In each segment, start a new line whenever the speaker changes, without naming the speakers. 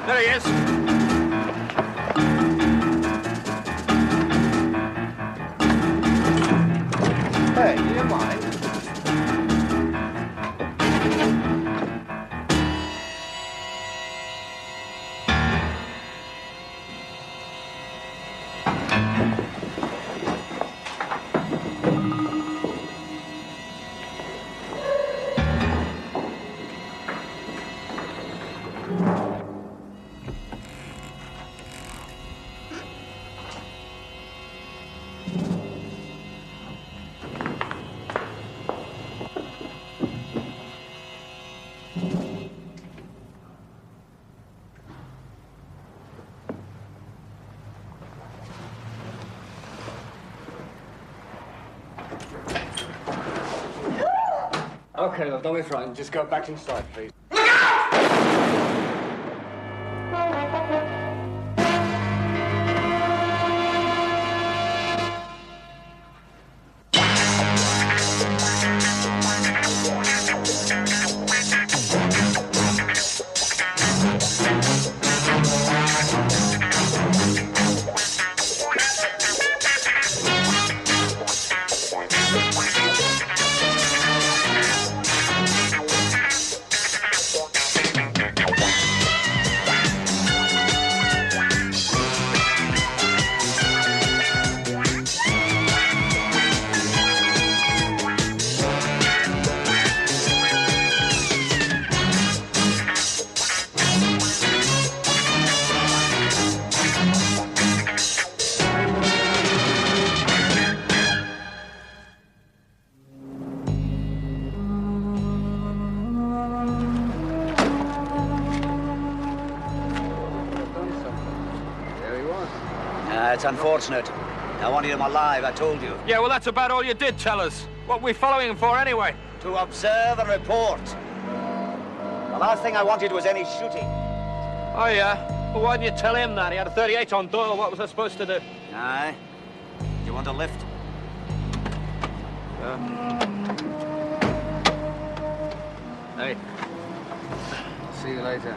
There he is.
Hey, do you mind?
Okay, love, don't be frightened. Just go back inside, please.
It's unfortunate. I wanted him alive, I told you.
Yeah, well, that's about all you did tell us. What were we following him for anyway?
To observe and report. The last thing I wanted was any shooting.
Oh, yeah? Well, why didn't you tell him that? He had a 38 on Doyle. What was I supposed to do?
Aye. Do you want a lift?
Hey.
See you later.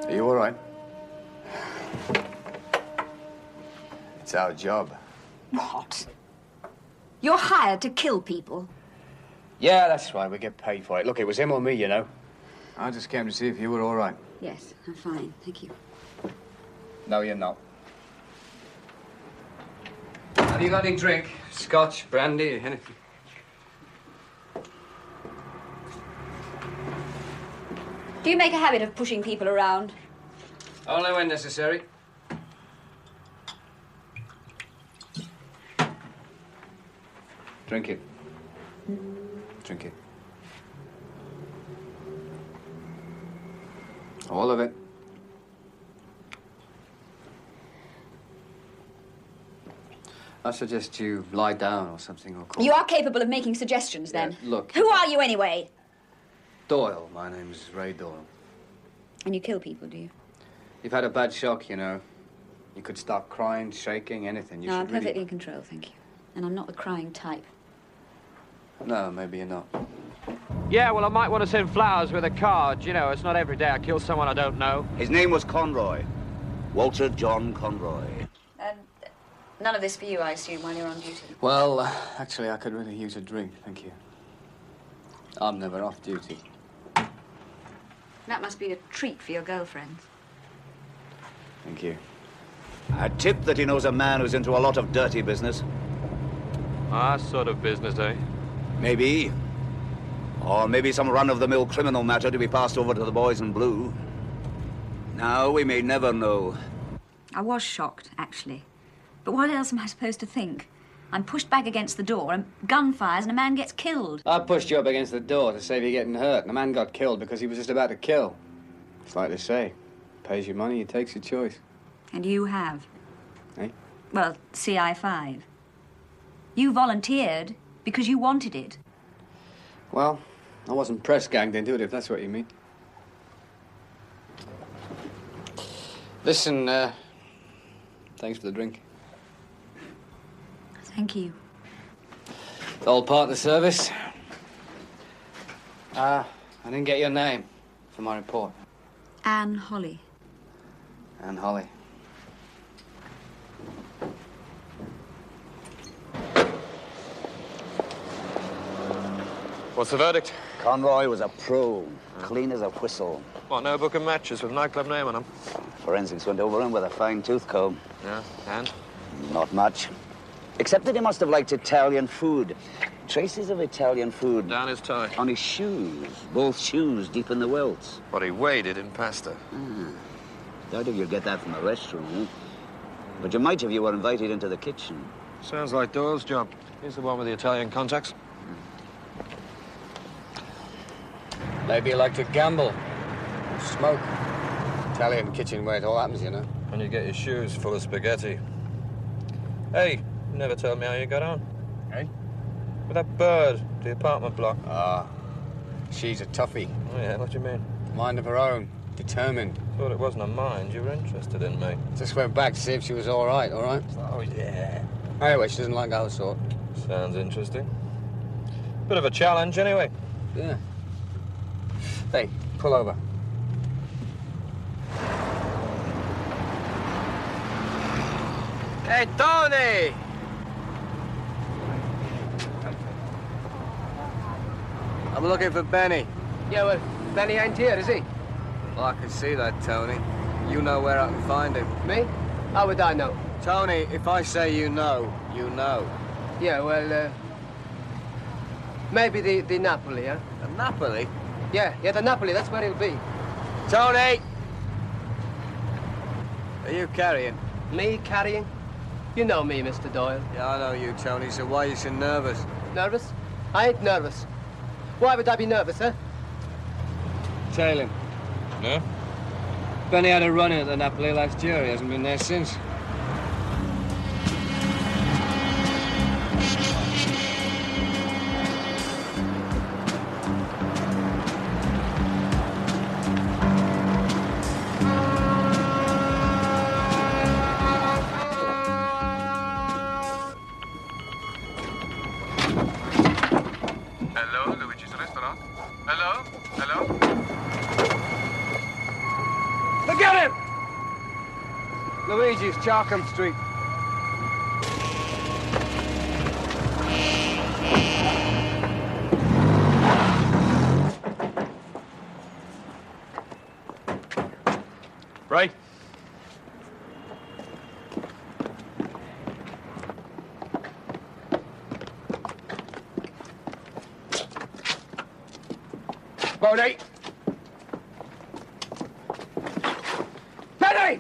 Are you all right? It's our job.
What? You're hired to kill people?
Yeah, that's right. We get paid for it. Look, it was him or me, you know.
I just came to see if you were all right.
Yes, I'm fine, thank you.
No, you're not. Have you got any drink? Scotch, brandy, anything?
Do you make a habit of pushing people around?
Only when necessary. Drink it. Drink it. All of it. I suggest you lie down or something, or call...
You are capable of making suggestions, then?
Yeah, look...
Who are you, anyway?
Doyle. My name's Ray Doyle.
And you kill people, do you?
You've had a bad shock, you know. You could start crying, shaking, anything. You
No, I'm
should really...
perfectly in control, thank you. And I'm not the crying type.
No, maybe you're not.
Yeah, well, I might want to send flowers with a card. You know, it's not every day I kill someone I don't know.
His name was Conroy. Walter John Conroy.
And none of this for you, I assume, while you're on duty?
Well, actually, I could really use a drink, thank you. I'm never off duty.
That must be a treat for your girlfriends.
Thank you.
I tip that he knows a man who's into a lot of dirty business.
Ah, sort of business, eh?
Maybe. Or maybe some run-of-the-mill criminal matter to be passed over to the boys in blue. Now, we may never know.
I was shocked, actually. But what else am I supposed to think? I'm pushed back against the door, and gun fires, and a man gets killed.
I pushed you up against the door to save you getting hurt, and the man got killed because he was just about to kill. It's like they say, pays your money, he takes your choice.
And you have.
Eh?
Well, CI5. You volunteered because you wanted it.
Well, I wasn't press ganged into it, if that's what you mean. Listen, thanks for the drink.
Thank you.
It's all part of the service. I didn't get your name for my report.
Anne Holly.
Anne Holly.
What's the verdict?
Conroy was a pro, clean as a whistle.
What, no book of matches with nightclub name on them?
Forensics went over him with a fine tooth comb.
Yeah, and?
Not much. Except that he must have liked Italian food. Traces of Italian food.
Down his tie.
On his shoes. Both shoes deep in the welts.
What he waded in pasta.
Doubt if you'd get that from a restaurant, eh? But you might if you were invited into the kitchen.
Sounds like Doyle's job. He's the one with the Italian contacts.
Maybe you like to gamble. Smoke. Italian kitchen where it all happens, you know.
And you get your shoes full of spaghetti. Hey, you never told me how you got on.
Hey?
With that bird, the apartment block.
Ah, she's a toughie.
Oh, yeah, what do you mean?
Mind of her own. Determined.
Thought it wasn't a mind you were interested in, mate.
Just went back to see if she was all right, all right?
Oh, yeah.
Anyway, she doesn't like our sort.
Sounds interesting. Bit of a challenge, anyway.
Yeah. Hey, pull over.
Hey, Tony!
I'm looking for Benny.
Yeah, well, Benny ain't here, is he?
Well, I can see that, Tony. You know where I can find him.
Me? How would I know?
Tony, if I say you know, you know.
Yeah, well, maybe the Napoli, huh?
The Napoli?
Yeah, the Napoli, that's where he'll be.
Tony! Are you carrying?
Me carrying? You know me, Mr. Doyle.
Yeah, I know you, Tony, so why are you so nervous?
Nervous? I ain't nervous. Why would I be nervous, huh?
Tail him.
No?
Benny had a run-in at the Napoli last year. He hasn't been there since.
Hello, Luigi's restaurant. Hello? Hello?
Look at him! Luigi's, Charkham Street.
Right.
Bodie! Benny!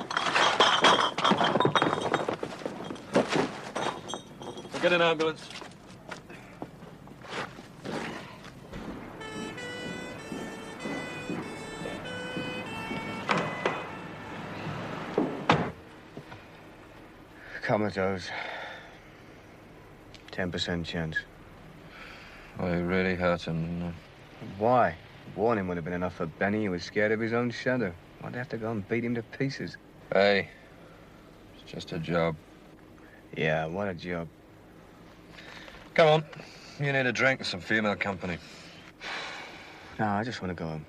We'll get an ambulance.
Comatose. 10% chance.
Well, it really hurt him.
Why? Warning would have been enough for Benny. He was scared of his own shadow. Why'd they have to go and beat him to pieces?
Hey, it's just a job.
Yeah, what a job.
Come on. You need a drink and some female company.
No, I just want to go home.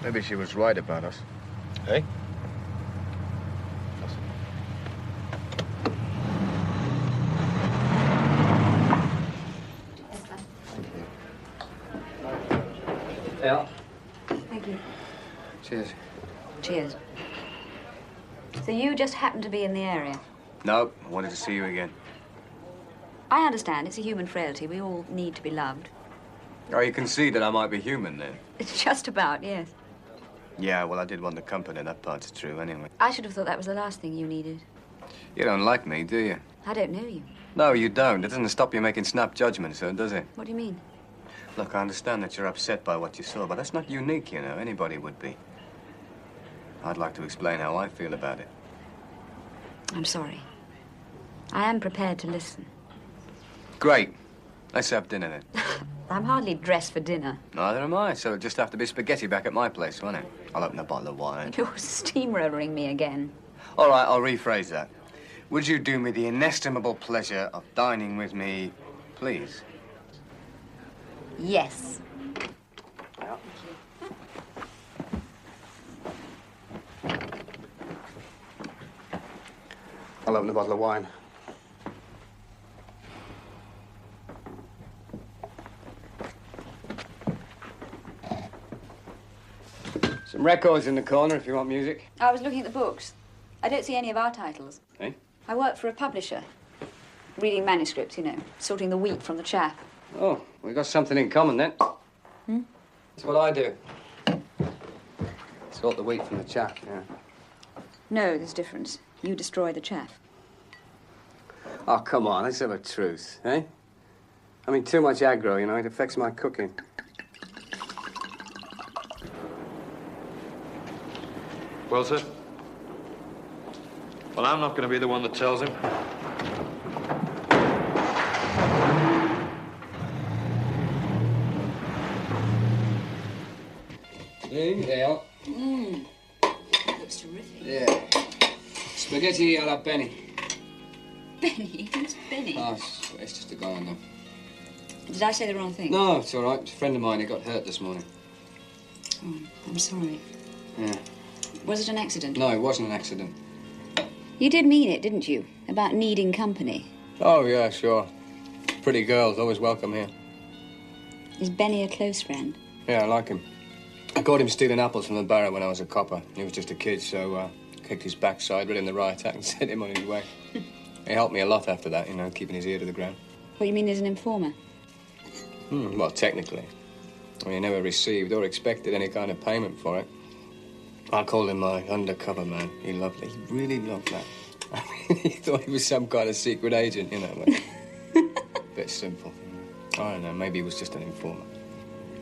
Maybe she was right about us.
Hey?
Yeah.
Thank you.
Cheers.
Cheers. So you just happened to be in the area?
No, I wanted to see you again.
I understand. It's a human frailty. We all need to be loved.
Oh, you can see that I might be human then?
It's just about, yes.
Yeah, well, I did want the company. That part's true anyway.
I should have thought that was the last thing you needed.
You don't like me, do you?
I don't know you.
No, you don't. It doesn't stop you making snap judgments, does it?
What do you mean?
Look, I understand that you're upset by what you saw, but that's not unique, you know. Anybody would be. I'd like to explain how I feel about it.
I'm sorry. I am prepared to listen.
Great. Let's have dinner then.
I'm hardly dressed for dinner.
Neither am I, so it'll just have to be spaghetti back at my place, won't it? I'll open a bottle of wine.
You're steamrolling me again.
All right, I'll rephrase that. Would you do me the inestimable pleasure of dining with me, please?
Yes.
I'll open a bottle of wine. Some records in the corner if you want music.
I was looking at the books. I don't see any of our titles.
Eh?
I work for a publisher. Reading manuscripts, you know, sorting the wheat from the chaff.
Oh, we've got something in common then. That's what I do. Sort the wheat from the chaff, yeah.
No, there's a difference. You destroy the chaff.
Oh, come on, let's have a truth, eh? I mean, too much aggro, you know, it affects my cooking.
Well, sir? Well, I'm not going to be the one that tells him.
Yeah.
Looks terrific.
Yeah. Spaghetti alla Benny.
Benny? Who's Benny?
Oh, it's just a guy I know.
Did I say the wrong thing?
No, it's all right. It's a friend of mine who got hurt this morning.
Oh, I'm sorry.
Yeah.
Was it an accident?
No, it wasn't an accident.
You did mean it, didn't you? About needing company.
Oh, yeah, sure. Pretty girls, always welcome here.
Is Benny a close friend?
Yeah, I like him. I caught him stealing apples from the barrow when I was a copper. He was just a kid, so kicked his backside right in the riot act and sent him on his way. He helped me a lot after that, you know, keeping his ear to the ground.
What, you mean as an informer?
Well, technically. I mean, he never received or expected any kind of payment for it. I called him my undercover man. He loved it. He really loved that. I mean, he thought he was some kind of secret agent, you know. But bit simple. I don't know, maybe he was just an informer.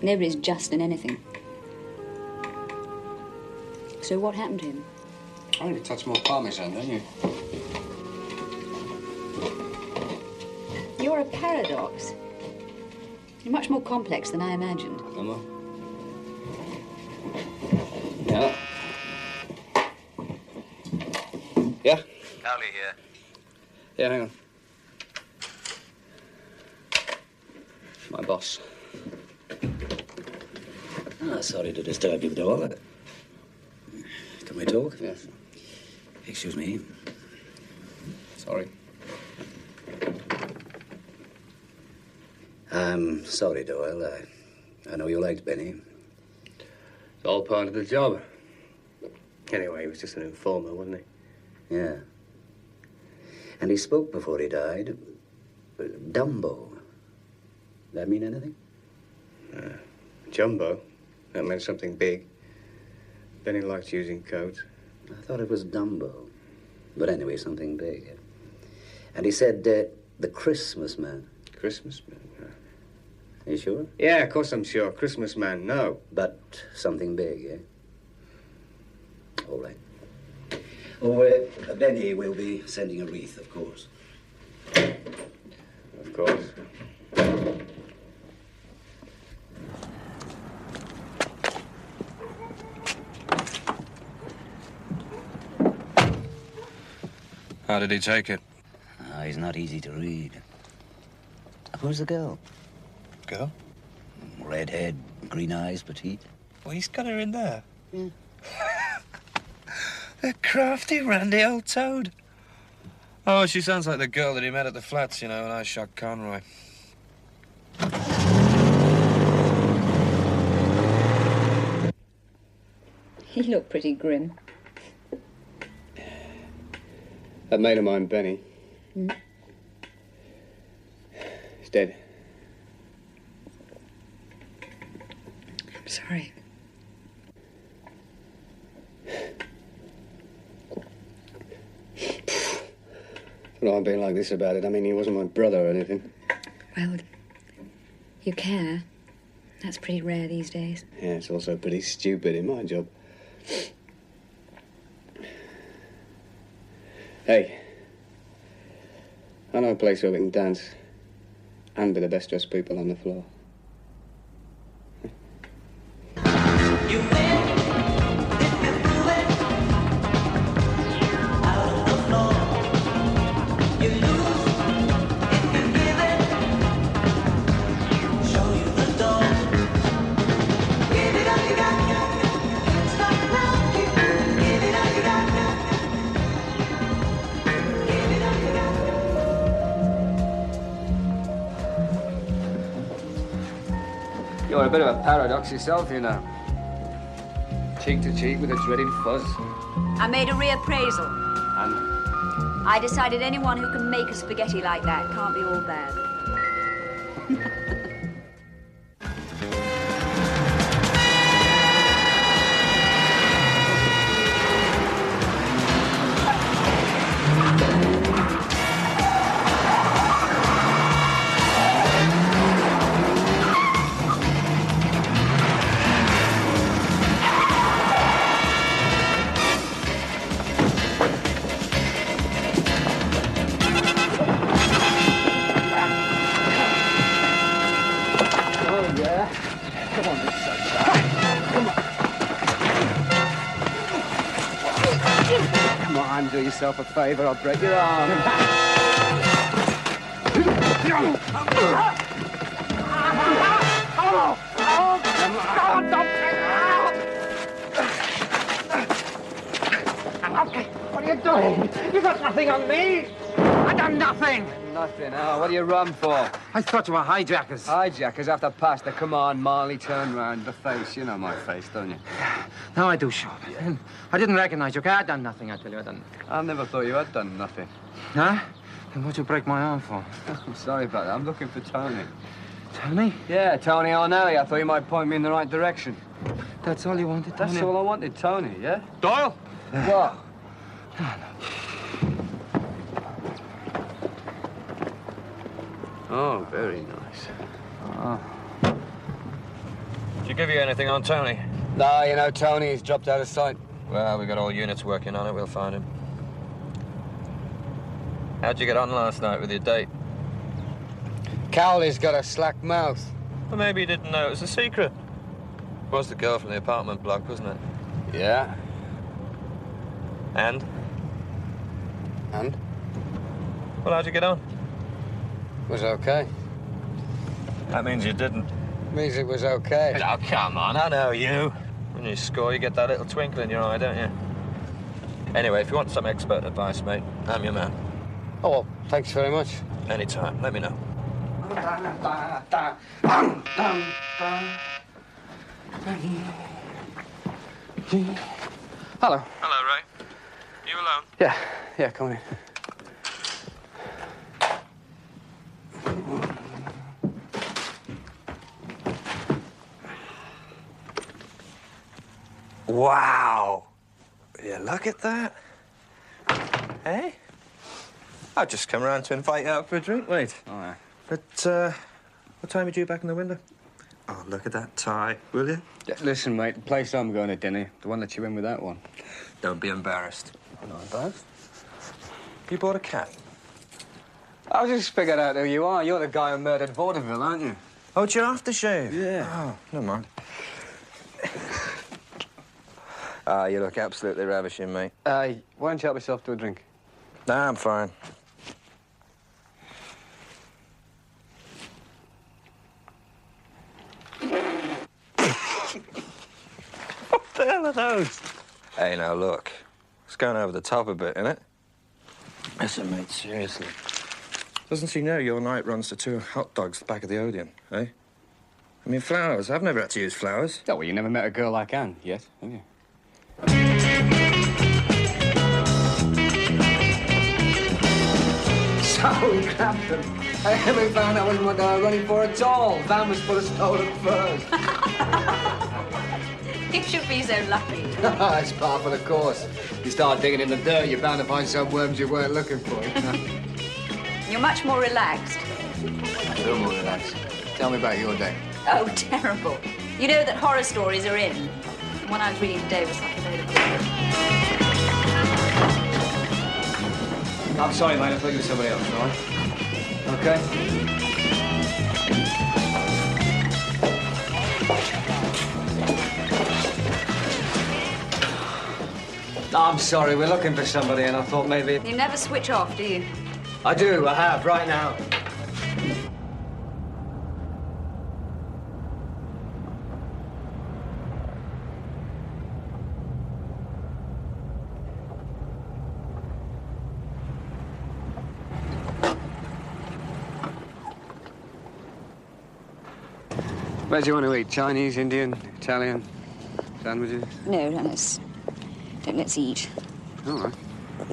Nobody's just in anything. So what happened to him?
I need to touch more parmesan, don't you?
You're a paradox. You're much more complex than I imagined.
Am I? Yeah. Yeah?
Cowley here.
Yeah, hang on. My boss.
Ah, sorry to disturb you, Doyle. Can we talk?
Yes.
Excuse me.
Sorry.
I'm sorry, Doyle. I know you liked Benny.
It's all part of the job. Anyway, he was just an informer, wasn't he?
Yeah. And he spoke before he died. Dumbo. That mean anything?
Jumbo. That meant something big. Benny liked using codes.
I thought it was Dumbo. But anyway, something big. And he said, the Christmas man.
Christmas man?
Are you sure?
Yeah, of course I'm sure. Christmas man, no.
But something big, eh? All right. Oh, Benny will be sending a wreath, of course.
Of course.
How did he take it?
He's not easy to read. Who's the girl?
Girl?
Red head, green eyes, petite.
Well, he's got her in there.
Yeah.
The crafty, randy old toad. Oh, she sounds like the girl that he met at the flats, you know, when I shot Conroy.
He looked pretty grim.
That mate of mine, Benny. He's dead.
I'm sorry.
Well, I'm being like this about it. I mean, he wasn't my brother or anything.
Well, you care. That's pretty rare these days.
Yeah, it's also pretty stupid in my job. Hey, I know a place where we can dance and be the best dressed people on the floor. You're a bit of a paradox yourself, you know. Cheek to cheek with a dreaded fuzz.
I made a reappraisal.
And
I decided anyone who can make a spaghetti like that can't be all bad.
come on, do yourself a favor, I'll break your arm.
What are you doing? You got nothing on me. I done nothing.
Nothing. Oh, what do you run for?
I thought you were hijackers.
Hijackers after pasta. Come on, Marley, turn round. The face. You know my face, don't you?
Now I do, Sharp. I didn't recognize you, okay? I done nothing, I tell you. I done nothing.
I never thought you had done nothing.
Huh? Then what'd you break my arm for?
I'm sorry about that. I'm looking for Tony.
Tony?
Yeah, Tony Ornelli. I thought you might point me in the right direction.
That's all you wanted,
That's
Tony?
all I wanted, Tony, yeah?
Doyle?
What? Oh, very nice. Oh.
Did you give you anything on Tony?
No, you know, Tony, he's dropped out of sight.
Well, we got all units working on it. We'll find him. How'd you get on last night with your date?
Cowley's got a slack mouth.
Well, maybe you didn't know it was a secret. It was the girl from the apartment block, wasn't it?
Yeah.
And?
And?
Well, how'd you get on?
Was okay.
That means you didn't.
Means it was okay.
Oh, come on, I know you. When you score, you get that little twinkle in your eye, don't you? Anyway, if you want some expert advice, mate, I'm your man.
Oh, well, thanks very much.
Anytime, let me know.
Hello.
Hello, Ray. You alone?
Yeah, come on in.
Wow. Yeah, look at that. Hey? I've just come round to invite you out for a drink, mate.
Oh, yeah.
But, what time are you due back in the window? Oh, look at that tie, will you?
Yeah, listen, mate, the place I'm going to dinner, the one that you in with that one.
Don't be embarrassed.
I'm not embarrassed.
You bought a cat?
I just figured out who you are. You're the guy who murdered Vaudeville, aren't you?
Oh, it's your aftershave?
Yeah.
Oh, never mind. You look absolutely ravishing, mate.
Why don't you help yourself to a drink?
Nah, I'm fine. What the hell are those? Hey, now, look. It's going over the top a bit, innit? Listen, mate, seriously. Doesn't she know your night runs to 2 hot dogs at the back of the Odeon, eh? I mean, flowers. I've never had to use flowers.
Oh, well, you never met a girl like Anne yet, have you? Sorry, Clapton. I haven't found that wasn't what they were running for at all. Van was full of stolen furs.
You should be so lucky.
It's par for the course. You start digging in the dirt, you're bound to find some worms you weren't looking for.
You're much more relaxed.
I feel more relaxed. Tell me about your day.
Oh, terrible. You know that horror stories are in. The one I was reading today was like a load of good.
I'm sorry, mate. I thought you were somebody else, all right? Okay? I'm sorry, we're looking for somebody, and I thought maybe...
You never switch off, do you?
I do, I have, right now. Where do you want to eat? Chinese, Indian, Italian, sandwiches?
No, let's eat.
All right.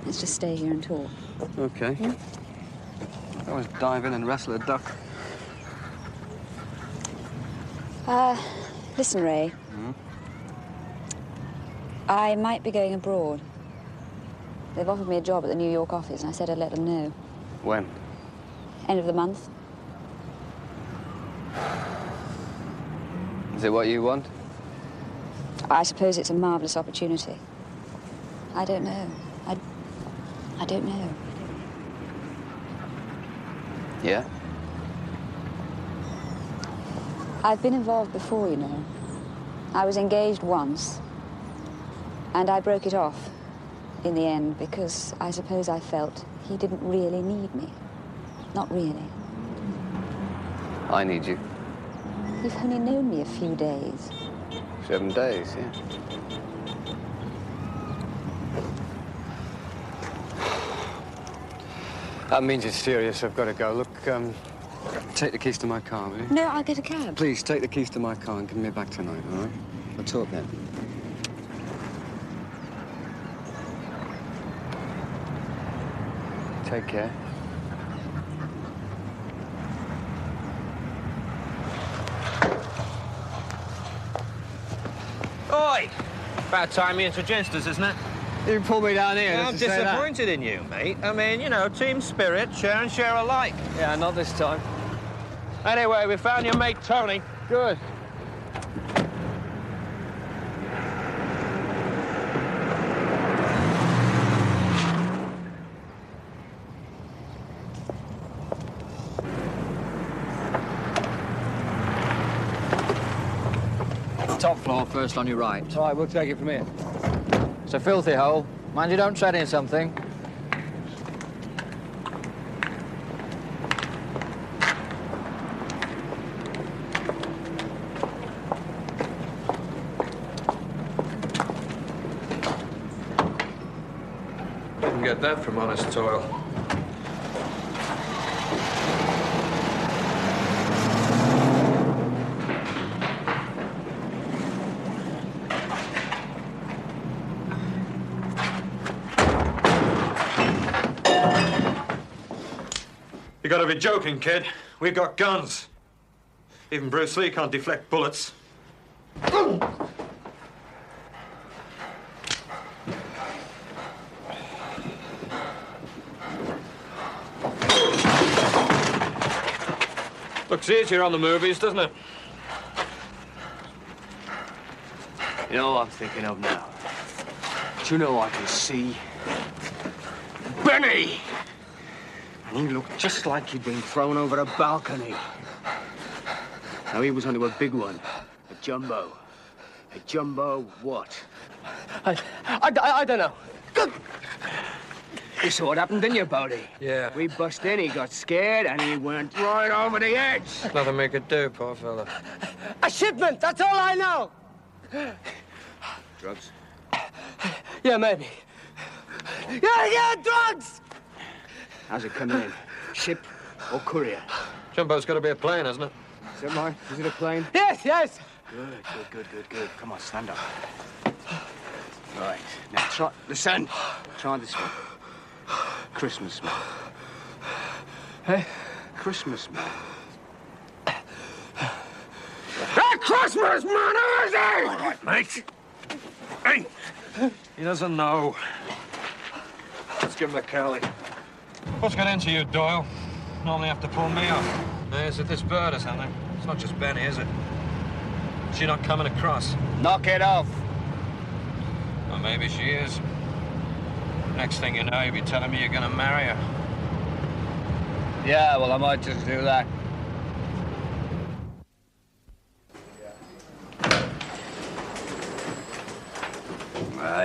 Let's just stay here and talk.
Okay. I always dive in and wrestle a duck.
Listen, Ray. I might be going abroad. They've offered me a job at the New York office, and I said I'd let them know.
When?
End of the month.
Is it what you want?
I suppose it's a marvellous opportunity. I don't know. I don't know.
Yeah?
I've been involved before, you know. I was engaged once, and I broke it off in the end because I suppose I felt he didn't really need me. Not really.
I need you.
You've only known me a few days.
7 days, yeah. That means it's serious. I've got to go. Look, take the keys to my car, will you?
No, I'll get a cab.
Please, take the keys to my car and give me back tonight, all right? We'll talk then. Take care.
Oi! About time you introduced us, isn't it?
You pulled me down here.
I'm disappointed in you, mate. I mean, you know, team spirit, share and share alike.
Yeah, not this time.
Anyway, we found your mate, Tony.
Good.
Top floor, first on your right.
All right, we'll take it from here.
It's a filthy hole. Mind you don't tread in something.
Didn't get that from honest toil. You gotta be joking, kid. We've got guns. Even Bruce Lee can't deflect bullets. Looks easier on the movies, doesn't it?
You know what I'm thinking of now? Do you know I can see Benny? And he looked just like he'd been thrown over a balcony. Now, he was onto a big one. A jumbo. A jumbo what?
I don't know.
You saw what happened, didn't you, Bodie?
Yeah.
We bust in, he got scared, and he went right over the edge.
Nothing we could do, poor fella.
A shipment, that's all I know.
Drugs?
Yeah, maybe. Yeah, drugs!
How's it coming in? Ship or courier?
Jumbo's got to be a plane, hasn't it?
Is that right? Is it a plane?
Yes.
Good. Come on, stand up. Right. Now, try... Listen. Try this one. Christmas man.
Hey?
Christmas man. That Christmas man, who is he?
All right, mate. Hey! He doesn't know. Let's give him a Cali. What's got into you, Doyle? Normally have to pull me off. Is it this bird or something? It's not just Benny, is it? Is she not coming across?
Knock it off.
Well, maybe she is. Next thing you know, you'll be telling me you're gonna marry her.
Yeah, well, I might just do that.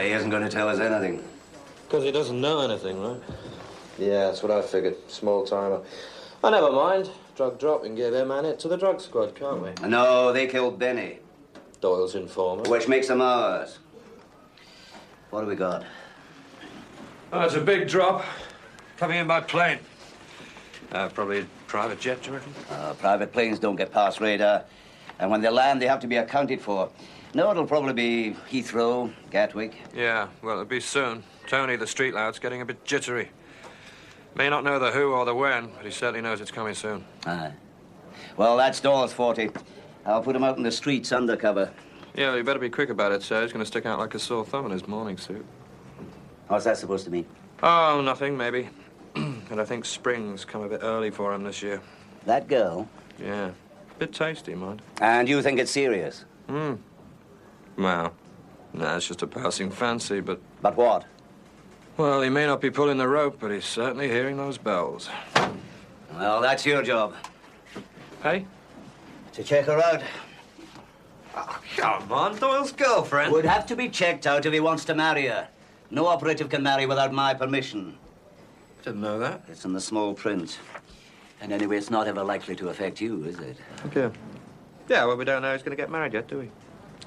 He isn't going to tell us anything.
Because he doesn't know anything, right? Yeah, that's what I figured. Small timer. Oh, never mind. Drug drop and give him and it to the drug squad, can't we?
No, they killed Benny.
Doyle's informer.
Which makes them ours. What do we got?
Oh, it's a big drop. Coming in by plane. Probably a private jet, do you reckon?
Private planes don't get past radar. And when they land, they have to be accounted for. No, it'll probably be Heathrow, Gatwick.
Yeah, well, it'll be soon. Tony, the street lad's getting a bit jittery. May not know the who or the when, but he certainly knows it's coming soon.
Aye. Well, that's Dawes 40. I'll put him out in the streets undercover.
Yeah, well, you better be quick about it, sir. He's going to stick out like a sore thumb in his morning suit.
What's that supposed to mean?
Oh, nothing, maybe. And I think spring's come a bit early for him this year.
That girl?
Yeah. Bit tasty, mind.
And you think it's serious?
Well, nah, it's just a passing fancy, but...
But what?
Well, he may not be pulling the rope, but he's certainly hearing those bells.
Well, that's your job.
Hey?
To check her out.
Oh, come on, Doyle's girlfriend.
Would have to be checked out if he wants to marry her. No operative can marry without my permission.
Didn't know that.
It's in the small print. And anyway, it's not ever likely to affect you, is it?
Okay. Yeah, well, we don't know he's going to get married yet, do we?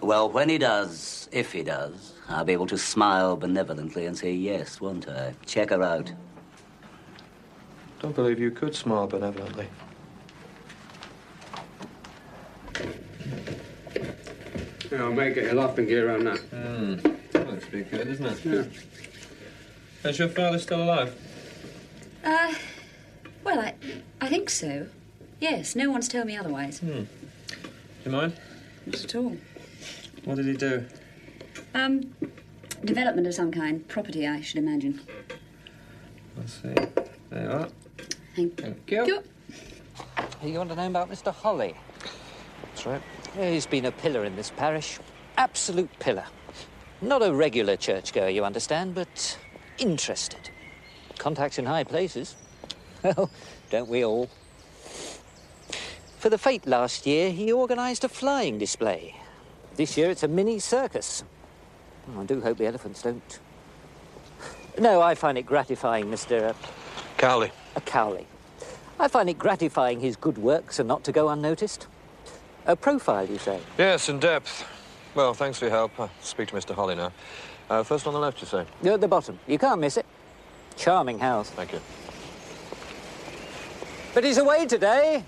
Well, when he does, if he does, I'll be able to smile benevolently and say yes, won't I? Check her out.
Don't believe you could smile benevolently.
Yeah, I'll make it a laughing gear around that.
That looks pretty good, doesn't it?
Yeah.
Is your father still alive?
Well, I think so. Yes, no one's told me otherwise.
Do you mind?
Not at all.
What did he do?
Development of some kind. Property, I should imagine.
Let's see. There you are.
Thank
you.
You want to know about Mr. Holly?
That's right.
He's been a pillar in this parish. Absolute pillar. Not a regular churchgoer, you understand, but interested. Contacts in high places. Well, don't we all? For the fete last year, he organised a flying display. This year, it's a mini circus. I do hope the elephants don't. No, I find it gratifying, Mr.
Cowley.
Cowley. I find it gratifying his good works are not to go unnoticed. A profile, you say?
Yes, in depth. Well, thanks for your help. I'll speak to Mr. Holly now. First on the left, you say?
You're at the bottom. You can't miss it. Charming house.
Thank you.
But he's away today.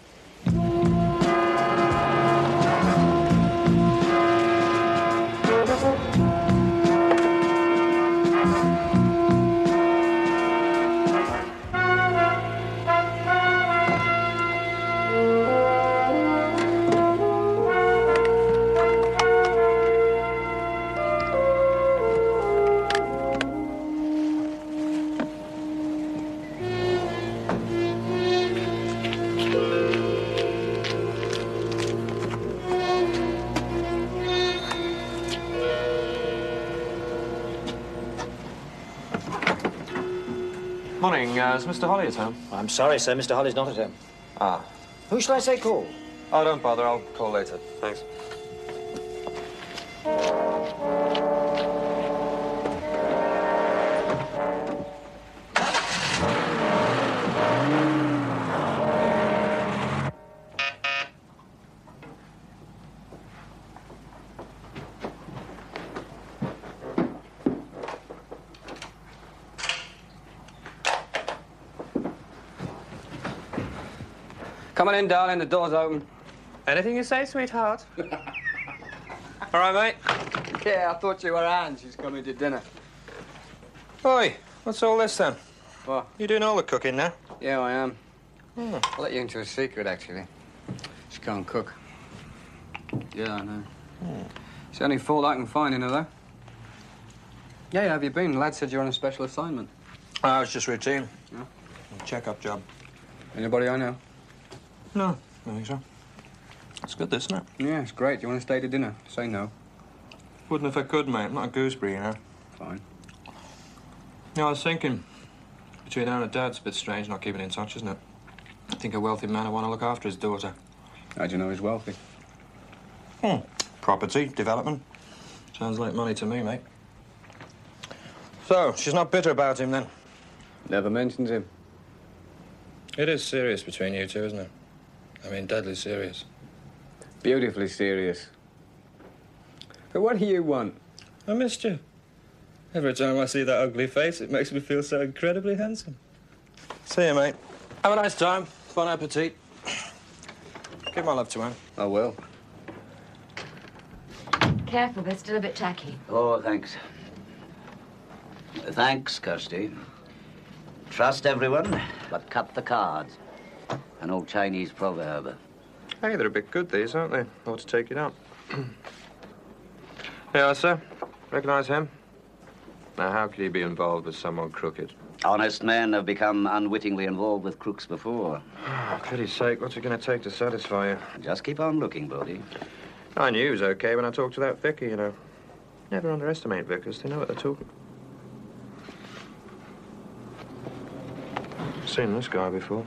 Morning. Is Mr. Holly at home?
I'm sorry, sir. Mr. Holly's not at home.
Ah.
Who shall I say call?
Oh, don't bother. I'll call later. Thanks.
Come on in, darling. The door's open.
Anything you say, sweetheart? All right, mate.
Yeah, I thought you were Anne. She's coming to dinner.
Oi, what's all this then?
What?
You doing all the cooking now?
Yeah, I am.
Hmm.
I'll let you into a secret, actually. She can't cook. Yeah, I know. It's the only fault I can find in her, though. Yeah, have you been? The lad said you're on a special assignment.
Oh, it's just routine.
Yeah.
Check-up job.
Anybody I know?
No, I think so. It's good, this, isn't it?
Yeah, it's great. Do you want to stay to dinner? Say no.
Wouldn't if I could, mate. I'm not a gooseberry, you know.
Fine.
Yeah, I was thinking, between her and her dad, it's a bit strange not keeping in touch, isn't it? I think a wealthy man would want to look after his daughter.
How'd you know he's wealthy?
Property, development. Sounds like money to me, mate. So, she's not bitter about him, then?
Never mentions him.
It is serious between you two, isn't it? I mean, deadly serious.
Beautifully serious. But what do you want?
I missed you. Every time I see that ugly face, it makes me feel so incredibly handsome. See you, mate. Have a nice time. Bon appetit. Give my love to Anne.
I will.
Careful, they're still a bit tacky.
Oh, thanks. Thanks, Kirsty. Trust everyone, but cut the cards. An old Chinese proverb.
Hey, they're a bit good, these, aren't they? Ought to take it up. Yeah, sir. Recognize him? Now, how could he be involved with someone crooked?
Honest men have become unwittingly involved with crooks before.
Oh, pity's sake, what's it going to take to satisfy you?
Just keep on looking, Bodie.
I knew he was okay when I talked to that vicar, you know. Never underestimate vicars. They know what they're talking. Seen this guy before.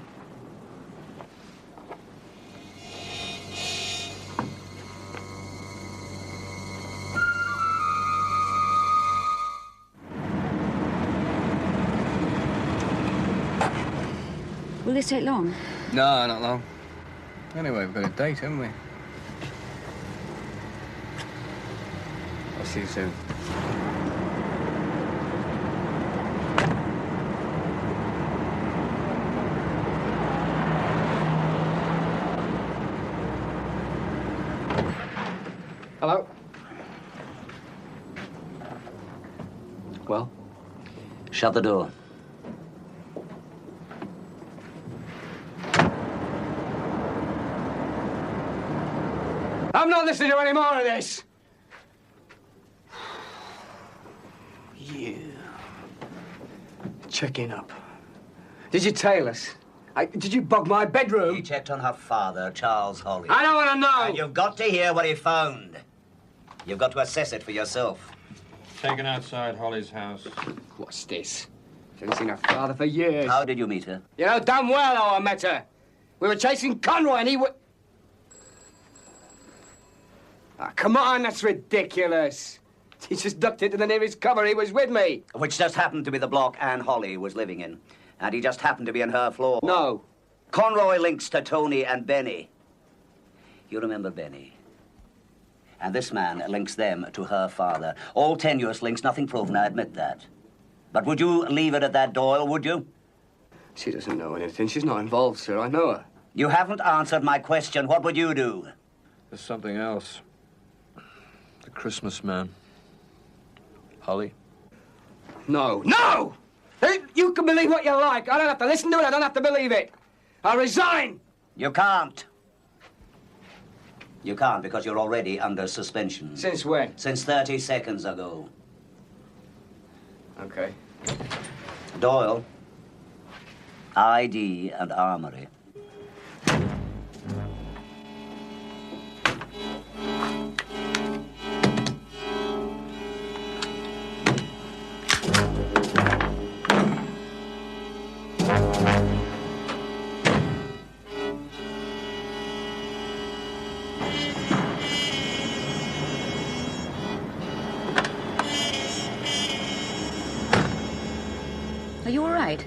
Will this take long?
No, not long. Anyway, we've got a date, haven't we? I'll see you soon. Hello? Well?
Shut the door.
I'm not listening to any more of this. You. Checking up. Did you tail us? Did you bug my bedroom?
He checked on her father, Charles Holly.
I don't want to know.
And you've got to hear what he found. You've got to assess it for yourself.
Taken outside Holly's house.
What's this? Haven't seen her father for years.
How did you meet her?
You know damn well how I met her. We were chasing Conroy and he was... Ah, come on, that's ridiculous. He just ducked into the nearest cover. He was with me.
Which just happened to be the block Anne Holly was living in. And he just happened to be in her floor.
No.
Conroy links to Tony and Benny. You remember Benny? And this man links them to her father. All tenuous links, nothing proven, I admit that. But would you leave it at that, Doyle, would you?
She doesn't know anything. She's not involved, sir. I know her.
You haven't answered my question. What would you do?
There's something else. The Christmas man. Holly?
No. No! You can believe what you like. I don't have to listen to it. I don't have to believe it. I resign.
You can't. You can't because you're already under suspension.
Since when?
Since 30 seconds ago.
Okay.
Doyle. ID and armory.
Are you all right?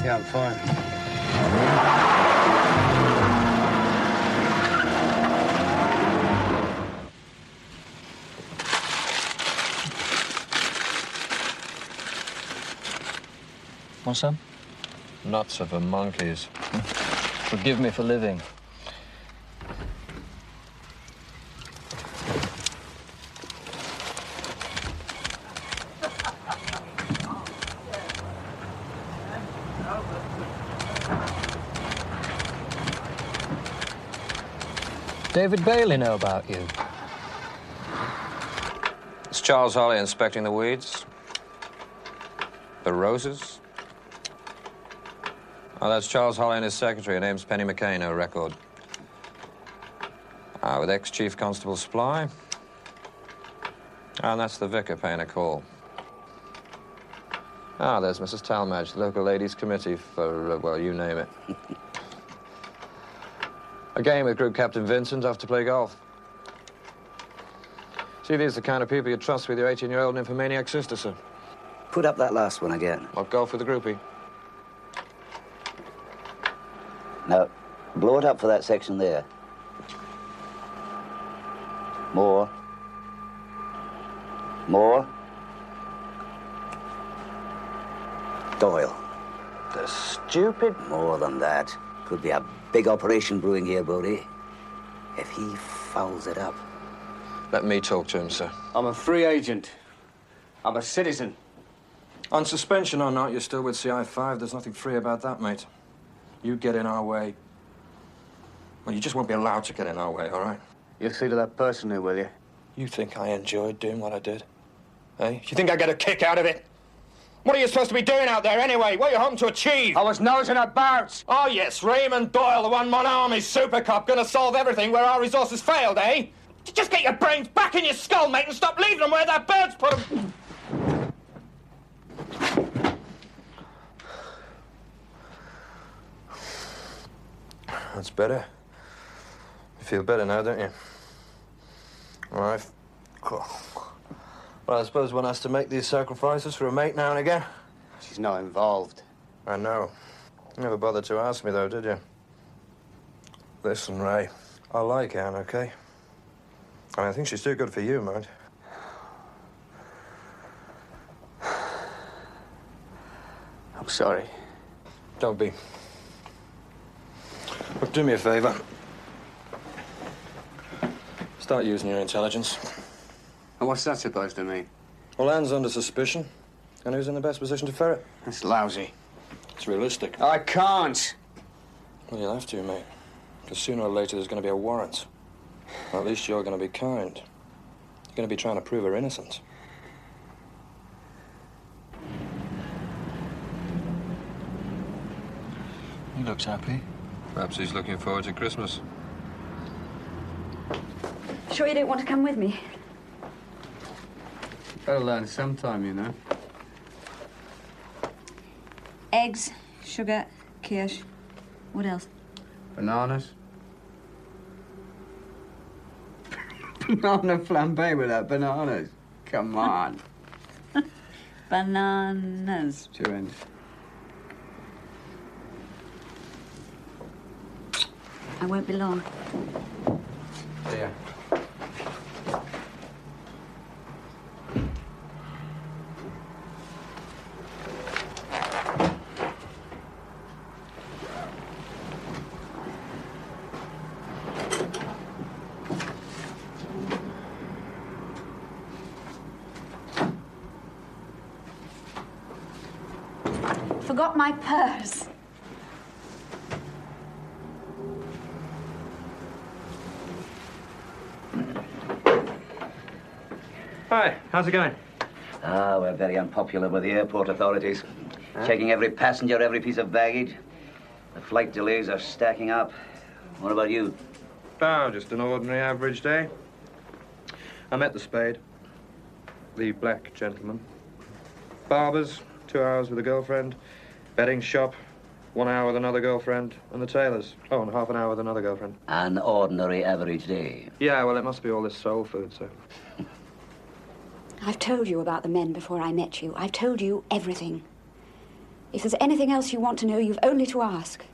Yeah, I'm fine.
Want some?
Nuts are for monkeys.
Forgive me for living. David Bailey know about you?
It's Charles Holly inspecting the weeds. The roses. Oh, that's Charles Holly and his secretary. Her name's Penny McKay, no record. With ex-Chief Constable Sply. And that's the vicar paying a call. There's Mrs. Talmadge, the local ladies' committee for, well, you name it. A game with Group Captain Vincent off to play golf. See, these are the kind of people you trust with your 18-year-old nymphomaniac sister, sir.
Put up that last one again.
I'll go for the groupie.
Now, blow it up for that section there. More. More. Doyle.
The stupid...
More than that. Could be a big operation brewing here, Bodie. If he fouls it up.
Let me talk to him, sir.
I'm a free agent. I'm a citizen.
On suspension or not, you're still with CI5. There's nothing free about that, mate. You get in our way. Well, you just won't be allowed to get in our way, all right?
You'll see to that personally, will you?
You think I enjoyed doing what I did? Eh? You think I get a kick out of it? What are you supposed to be doing out there anyway? What are you hoping to achieve?
I was nosing about.
Oh, yes, Raymond Doyle, the one-man army super cop, gonna solve everything where our resources failed, eh? Just get your brains back in your skull, mate, and stop leaving them where that bird's put them. That's better. You feel better now, don't you? All right. Cool. Well, I suppose one has to make these sacrifices for a mate now and again.
She's not involved.
I know. You never bothered to ask me, though, did you? Listen, Ray, I like Anne, okay? And I think she's too good for you, mind.
I'm sorry.
Don't be. Look, do me a favor. Start using your intelligence.
And what's that supposed to mean?
Well, Anne's under suspicion. And who's in the best position to ferret?
That's lousy.
It's realistic.
I can't.
Well, you'll have to, mate. Because sooner or later there's going to be a warrant. Or at least you're going to be kind. You're going to be trying to prove her innocent.
He looks happy.
Perhaps he's looking forward to Christmas.
Sure you don't want to come with me?
Better learn sometime, you know.
Eggs, sugar, kirsch. What else?
Bananas. Banana flambe without bananas. Come on.
Bananas.
2 ends.
I won't be long.
Yeah.
Forgot my purse.
Hi, how's it going?
Ah, we're very unpopular with the airport authorities. Checking every passenger, every piece of baggage. The flight delays are stacking up. What about you?
Oh, just an ordinary average day. I met the Spade, the black gentleman. Barbers, 2 hours with a girlfriend. Betting shop, 1 hour with another girlfriend. And the tailors, oh, and half an hour with another girlfriend.
An ordinary average day.
Yeah, well, it must be all this soul food, so.
I've told you about the men before I met you. I've told you everything. If there's anything else you want to know, you've only to ask.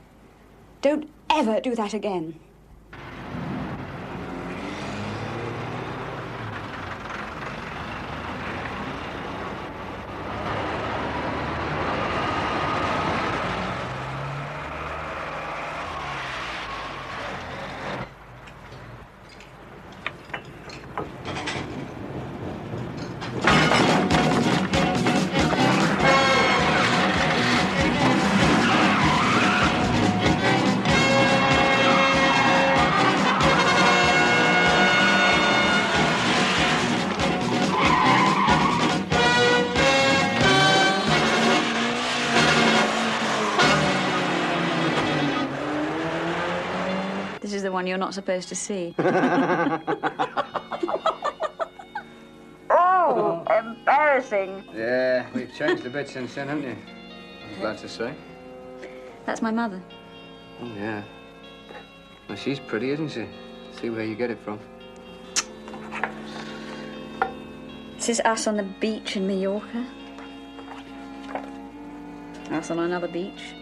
Don't ever do that again. This is the one you're not supposed to see. Oh, embarrassing.
Yeah, we've changed a bit since then, haven't you? I'm glad to say.
That's my mother.
Oh, yeah. Well, she's pretty, isn't she? See where you get it from.
This is us on the beach in Mallorca. Us on another beach.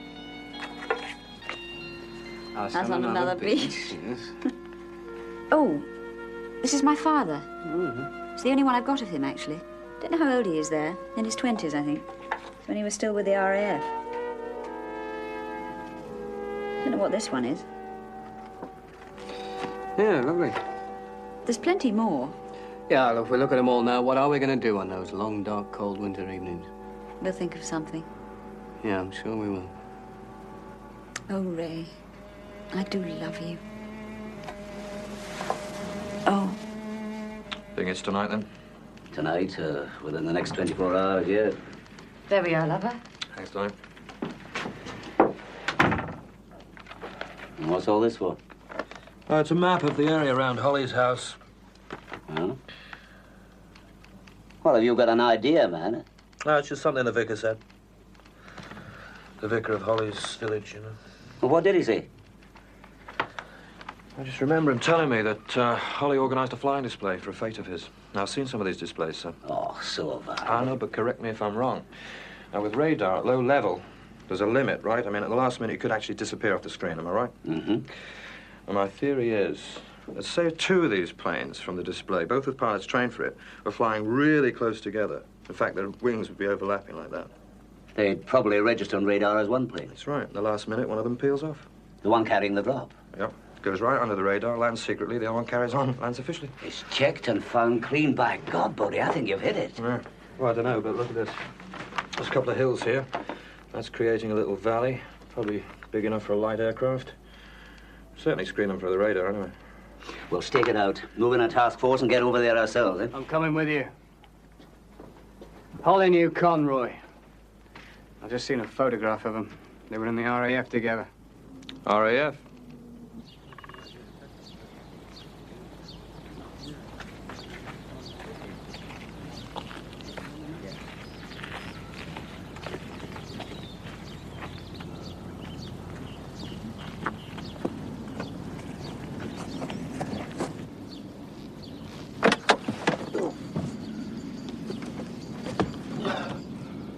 Us
on another beach.
Yes.
Oh, this is my father.
Mm-hmm.
It's the only one I've got of him, actually. Don't know how old he is there. In his 20s, I think. It's when he was still with the RAF. Don't know what this one is.
Yeah, lovely.
There's plenty more.
Yeah, look, if we look at them all now, what are we going to do on those long, dark, cold winter evenings?
We'll think of something.
Yeah, I'm sure we will.
Oh, Ray, I do love you. Oh.
Think it's tonight, then?
Tonight, within the next 24 hours, yeah.
There we are, lover.
Thanks, Tony.
And what's all this for?
It's a map of the area around Holly's house.
Huh? Well, have you got an idea, man?
No, it's just something the vicar said. The vicar of Holly's village, you know.
Well, what did he say?
I just remember him telling me that Holly organised a flying display for a fete of his. Now, I've seen some of these displays, sir.
Oh, so have I.
I know, but correct me if I'm wrong. Now, with radar at low level, there's a limit, right? I mean, at the last minute, it could actually disappear off the screen, am I right?
Mm-hmm.
And my theory is, let's say 2 of these planes from the display, both with pilots trained for it, were flying really close together. In fact, their wings would be overlapping like that.
They'd probably register on radar as one plane.
That's right. At the last minute, one of them peels off.
The one carrying the drop.
Yep. Goes right under the radar, lands secretly. The other one carries on, lands officially.
It's checked and found clean. By God, buddy, I think you've hit it.
Yeah. Well, I don't know, but look at this. There's a couple of hills here. That's creating a little valley, probably big enough for a light aircraft. Certainly screaming for the radar, anyway.
We'll stake it out, move in a task force and get over there ourselves, eh?
I'm coming with you. Holly knew Conroy. I've just seen a photograph of them. They were in the RAF together.
RAF?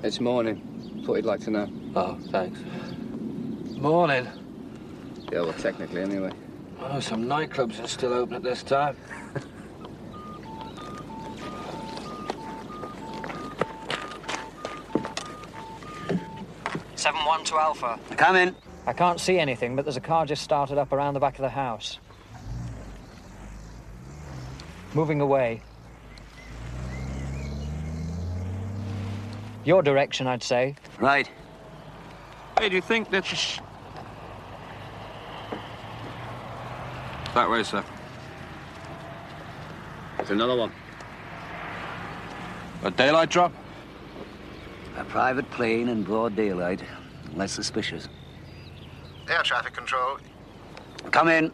It's morning. Thought you'd like to know.
Oh, thanks. Morning.
Yeah, well, technically, anyway.
Oh, some nightclubs are still open at this time.
7-1 to Alpha.
Come in.
I can't see anything, but there's a car just started up around the back of the house. Moving away. Your direction, I'd say.
Right.
Hey, do you think that... That way, sir.
There's another one.
A daylight drop?
A private plane in broad daylight. Less suspicious.
Air traffic control.
Come in.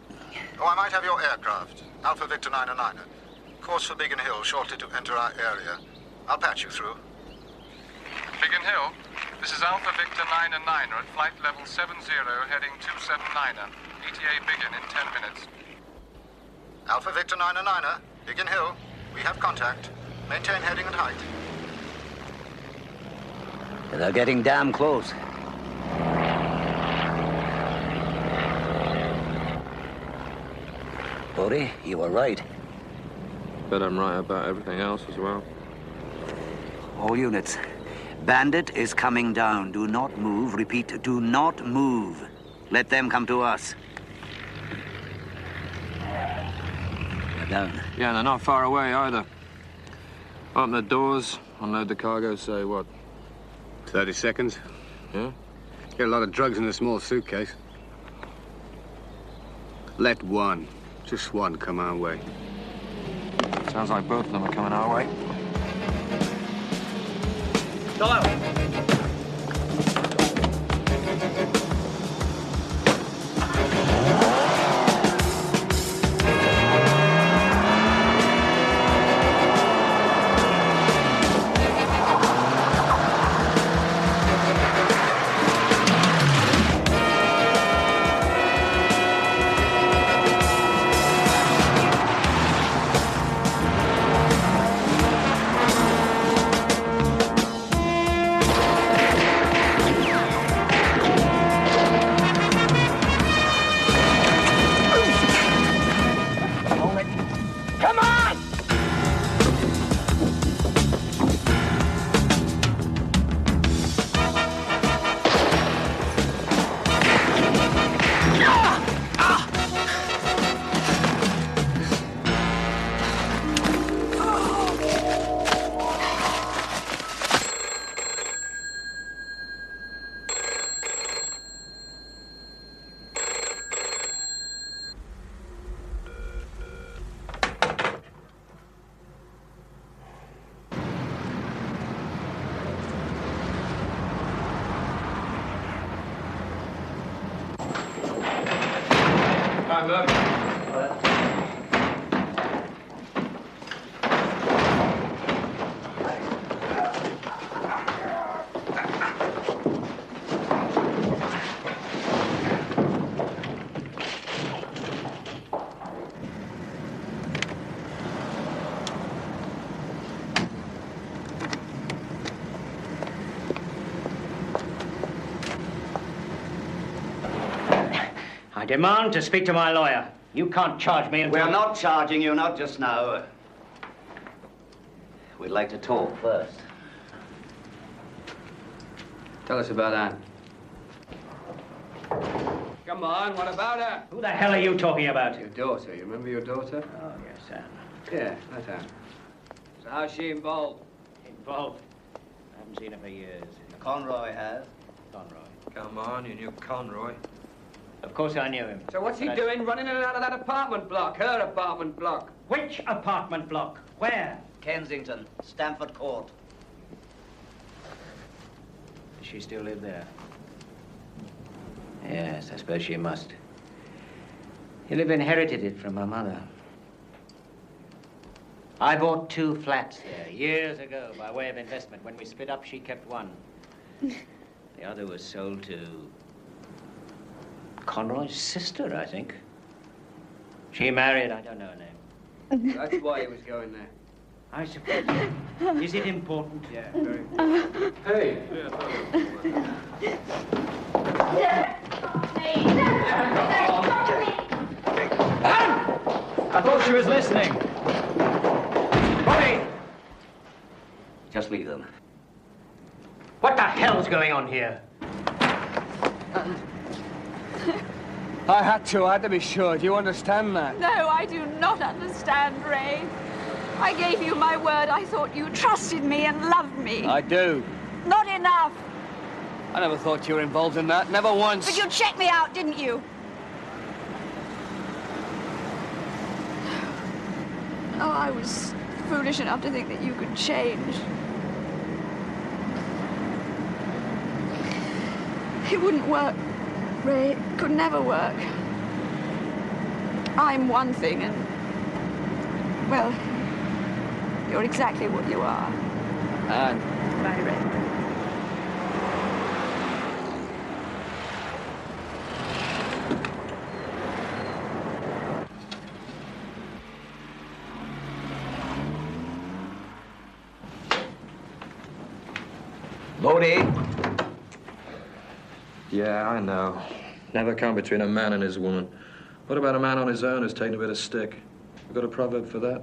Oh, I might have your aircraft. Alpha Victor 909er. Course for Biggin Hill, shortly to enter our area. I'll patch you through.
Biggin Hill, this is Alpha Victor 909er at flight level 70 heading 279er. ETA Biggin in 10 minutes.
Alpha Victor 909er, Biggin Hill. We have contact. Maintain heading and height.
They're getting damn close. Bodie, you were right.
Bet I'm right about everything else as well.
All units. Bandit is coming down. Do not move. Repeat, do not move. Let them come to us. They're down.
Yeah, they're not far away either. Open the doors, unload the cargo, say what?
30 seconds.
Yeah?
Get a lot of drugs in a small suitcase. Let one, just one, come our way.
Sounds like both of them are coming our way.
Come on!
I demand to speak to my lawyer. You can't charge me until...
We're not charging you, not just now. We'd like to talk first.
Tell us about Anne. Come on, what about her?
Who the hell are you talking about?
Your daughter. You remember your daughter?
Oh, yes, Anne.
Yeah, that's Anne. So how's she involved?
Involved? I haven't seen her for years.
Conroy has.
Conroy.
Come on, you knew Conroy.
Of course I knew him.
So what's he doing running in and out of that apartment block? Her apartment block.
Which apartment block? Where?
Kensington, Stamford Court.
Does she still live there? Yes, I suppose she must. He'll have inherited it from her mother. I bought 2 flats there years ago by way of investment. When we split up, she kept one. The other was sold to Conroy's sister, I think. She married, I don't know her name.
That's why he was going there.
I suppose. Is it important?
Yeah, very important. Hey!
Anne! I thought she was listening.
Bobby!
Just leave them.
What the hell's going on here?
I had to be sure. Do you understand that?
No, I do not understand, Ray. I gave you my word. I thought you trusted me and loved me.
I do.
Not enough.
I never thought you were involved in that. Never once.
But you checked me out, didn't you? Oh, I was foolish enough to think that you could change. It wouldn't work, Ray. It could never work. I'm one thing and, well, you're exactly what you are.
Anne.
Bye, Ray.
Bodie.
Yeah, I know. Never come between a man and his woman. What about a man on his own who's taken a bit of stick? We've got a proverb for that?